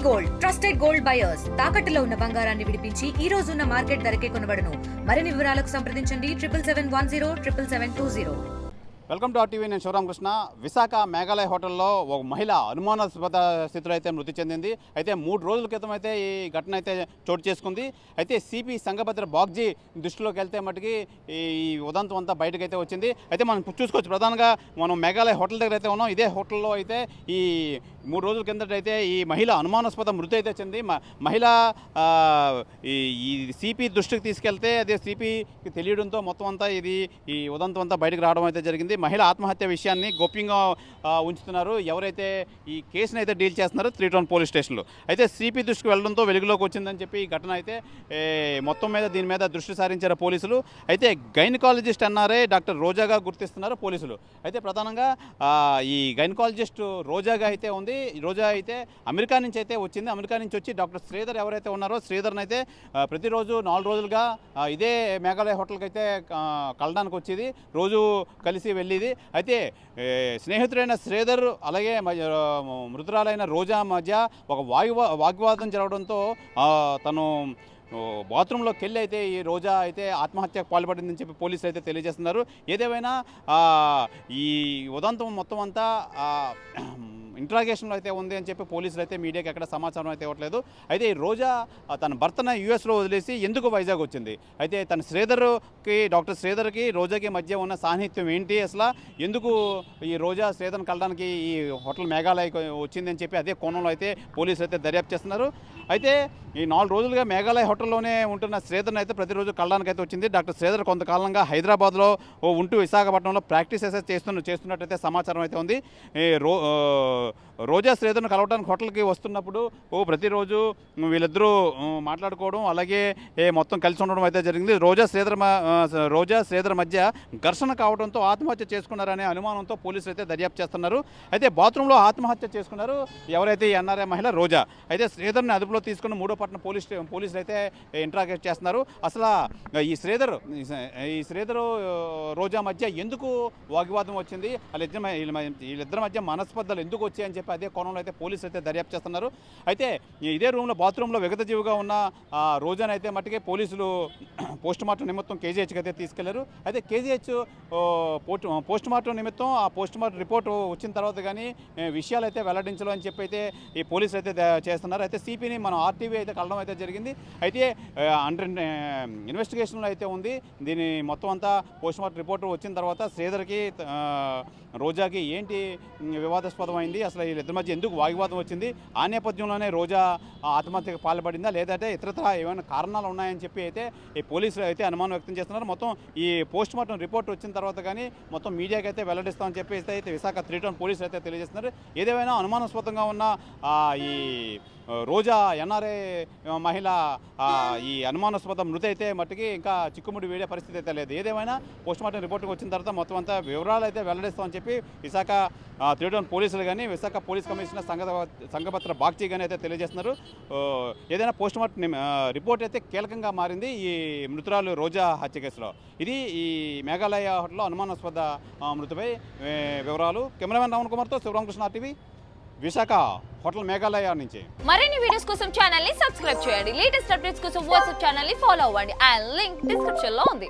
Gold trusted gold buyers తాకట్టులో ఉన్న బంగారాన్ని విడిపించి ఈ రోజు ఉన్న మార్కెట్ ధరకే కొనబడును. మరిన్ని వివరాలకు సంప్రదించండి 7771077720. Welcome to RTV. నేను శివరామకృష్ణ. విశాఖ మేఘాలయ హోటల్లో ఒక మహిళ అనుమానాస్పద స్థితిలో అయితే మృతి చెందింది. అయితే 3 రోజుల క్రితం అయితే ఈ ఘటన అయితే చోటు చేసుకుంది. అయితే సిపి సంగభద్ర బాగ్జీ దృష్టిలోకి వెళ్తే మటుకి ఈ ఉదంతం అంతా బయటకైతే వచ్చింది. అయితే మనం చూసుకోవచ్చు, ప్రధానంగా మనం మేఘాలయ హోటల్ దగ్గర అయితే ఉన్నాం. ఇదే హోటల్లో అయితే ఈ 3 రోజుల కిందటైతే ఈ మహిళ అనుమానాస్పద మృతి అయితే చెంది మహిళ ఈ సిపి దృష్టికి తీసుకెళ్తే అదే సిపికి తెలియడంతో మొత్తం అంతా ఈ ఉదంతం అంతా బయటకు రావడం అయితే జరిగింది. మహిళ ఆత్మహత్య విషయాన్ని గోప్యంగా ఉంచుతున్నారు ఎవరైతే ఈ కేసును అయితే డీల్ చేస్తున్నారో 3 టౌన్ పోలీస్ స్టేషన్లో. అయితే సిపి దృష్టికి వెళ్ళడంతో వెలుగులోకి వచ్చిందని చెప్పి ఈ ఘటన అయితే మొత్తం మీద దీని మీద దృష్టి సారించారు పోలీసులు. అయితే గైనకాలజిస్ట్ అన్నారే డాక్టర్ రోజాగా గుర్తిస్తున్నారు పోలీసులు. అయితే ప్రధానంగా ఈ గైనకాలజిస్ట్ రోజాగా అయితే ఉంది. రోజా అయితే అమెరికా నుంచి అయితే వచ్చింది. అమెరికా నుంచి వచ్చి డాక్టర్ శ్రీధర్ ఎవరైతే ఉన్నారో శ్రీధర్ని అయితే ప్రతిరోజు 4 రోజులుగా ఇదే మేఘాలయ హోటల్కి అయితే కలడానికి వచ్చేది, రోజు కలిసి వెళ్ళేది. అయితే స్నేహితుడైన శ్రీధర్ అలాగే మృతురాలైన రోజా మధ్య ఒక వాగ్వాదం జరగడంతో తను బాత్రూంలోకి వెళ్ళి అయితే ఈ రోజా అయితే ఆత్మహత్యకు పాల్పడిందని చెప్పి పోలీసులు అయితే తెలియజేస్తున్నారు. ఏదేమైనా ఈ ఉదంతం మొత్తం అంతా ఇంట్రాగేషన్లో అయితే ఉంది అని చెప్పి పోలీసులు అయితే మీడియాకి ఎక్కడ సమాచారం అయితే ఇవ్వట్లేదు. అయితే ఈ రోజా తన భర్తను యూఎస్లో వదిలేసి ఎందుకు వైజాగ్ వచ్చింది, అయితే తన డాక్టర్ శ్రీధర్కి రోజాకి మధ్య ఉన్న సాన్నిహిత్యం ఏంటి, అసలు ఎందుకు ఈ రోజా శ్రీధర్ని కలడానికి ఈ హోటల్ మేఘాలయకి వచ్చిందని చెప్పి అదే కోణంలో అయితే పోలీసులు అయితే దర్యాప్తు చేస్తున్నారు. అయితే ఈ 4 రోజులుగా మేఘాలయ హోటల్లోనే ఉంటున్న శ్రీధర్ని అయితే ప్రతిరోజు కలడానికి అయితే వచ్చింది. డాక్టర్ శ్రీధర్ కొంతకాలంగా హైదరాబాద్లో ఉంటూ విశాఖపట్నంలో ప్రాక్టీస్ అయితే చేస్తున్నట్టయితే సమాచారం అయితే ఉంది. రోజా శ్రీధర్ను కలవడానికి హోటల్కి వస్తున్నప్పుడు ప్రతిరోజు వీళ్ళిద్దరూ మాట్లాడుకోవడం అలాగే మొత్తం కలిసి ఉండడం అయితే జరిగింది. రోజా శ్రీధర్ మధ్య ఘర్షణ కావడంతో ఆత్మహత్య చేసుకున్నారనే అనుమానంతో పోలీసులు అయితే దర్యాప్తు చేస్తున్నారు. అయితే బాత్రూంలో ఆత్మహత్య చేసుకున్నారు ఎవరైతే ఈ ఎన్ఆర్ఐ మహిళ రోజా. అయితే శ్రీధర్ని అదుపులో తీసుకుని మూడోపట్నం పోలీసులు అయితే ఇంట్రాగేట్ చేస్తున్నారు. అసలు ఈ శ్రీధర్ రోజా మధ్య ఎందుకు వాగ్వాదం వచ్చింది, వీళ్ళిద్దరి మధ్య మనస్పర్ధలు ఎందుకు వచ్చాయని చెప్పి అదే కోణంలో అయితే పోలీసులు అయితే దర్యాప్తు చేస్తున్నారు. అయితే ఇదే బాత్రూంలో విగత జీవిగా ఉన్న రోజాని అయితే మట్టుకే పోలీసులు పోస్టుమార్టం నిమిత్తం కేజీహెచ్కి అయితే తీసుకెళ్లారు. అయితే కేజీహెచ్ పోస్టుమార్టం నిమిత్తం ఆ పోస్టుమార్టం రిపోర్ట్ వచ్చిన తర్వాత కానీ విషయాలు అయితే వెల్లడించాలని అని చెప్పి అయితే ఈ పోలీసులు అయితే చేస్తున్నారు. అయితే సిపిని మనం RTV అయితే కలవడం అయితే జరిగింది. అయితే అండర్ ఇన్వెస్టిగేషన్లో అయితే ఉంది. దీని మొత్తం అంతా పోస్టుమార్టం రిపోర్ట్ వచ్చిన తర్వాత శ్రీధర్కి రోజాకి ఏంటి వివాదాస్పదమైంది, అసలు వీళ్ళిద్దరి మధ్య ఎందుకు వాగ్వాదం వచ్చింది, ఆ నేపథ్యంలోనే రోజా ఆత్మహత్యకు పాల్పడిందా లేదంటే ఇతరత్ర ఏమైనా కారణాలు ఉన్నాయని చెప్పి అయితే ఈ పోలీసులు అయితే అనుమానం వ్యక్తం చేస్తున్నారు. మొత్తం ఈ పోస్టుమార్టం రిపోర్ట్ వచ్చిన తర్వాత కానీ మొత్తం మీడియాకి అయితే వెల్లడిస్తామని చెప్పి అయితే విశాఖ 3 టౌన్ పోలీసులు అయితే తెలియజేస్తున్నారు. ఏదేమైనా అనుమానాస్పదంగా ఉన్న ఈ రోజా ఎన్ఆర్ఐ మహిళ ఈ అనుమానాస్పద మృతి అయితే మట్టుకి ఇంకా చిక్కుముడి వేడే పరిస్థితి అయితే లేదు. ఏదేమైనా పోస్టుమార్టం రిపోర్ట్కి వచ్చిన తర్వాత మొత్తం అంతా వివరాలు అయితే వెల్లడిస్తామని చెప్పి విశాఖ 3 టౌన్ పోలీసులు కానీ విశాఖ పోలీస్ కమిషనర్ సంగభద్ర బాగ్జీ కానీ అయితే తెలియజేస్తున్నారు. ఏదైనా పోస్టుమార్టం రిపోర్ట్ అయితే కీలకంగా మారింది ఈ మృతురాలు రోజా హత్య కేసులో. ఇది ఈ మేఘాలయ హోటల్లో అనుమానాస్పద మృతిపై వివరాలు. కెమెరామెన్ రావణ్ కుమార్తో శివరామకృష్ణ, RTV, విశాఖ హోటల్ మేఘాలయ నుంచి. మరిన్ని వీడియోస్ కోసం ఛానల్ ని సబ్స్క్రైబ్ చేయండి. లేటెస్ట్ అప్డేట్స్ కోసం వాట్సాప్ ఛానల్ ని ఫాలో అవ్వండి. ఆ లింక్ డిస్క్రిప్షన్ లో ఉంది.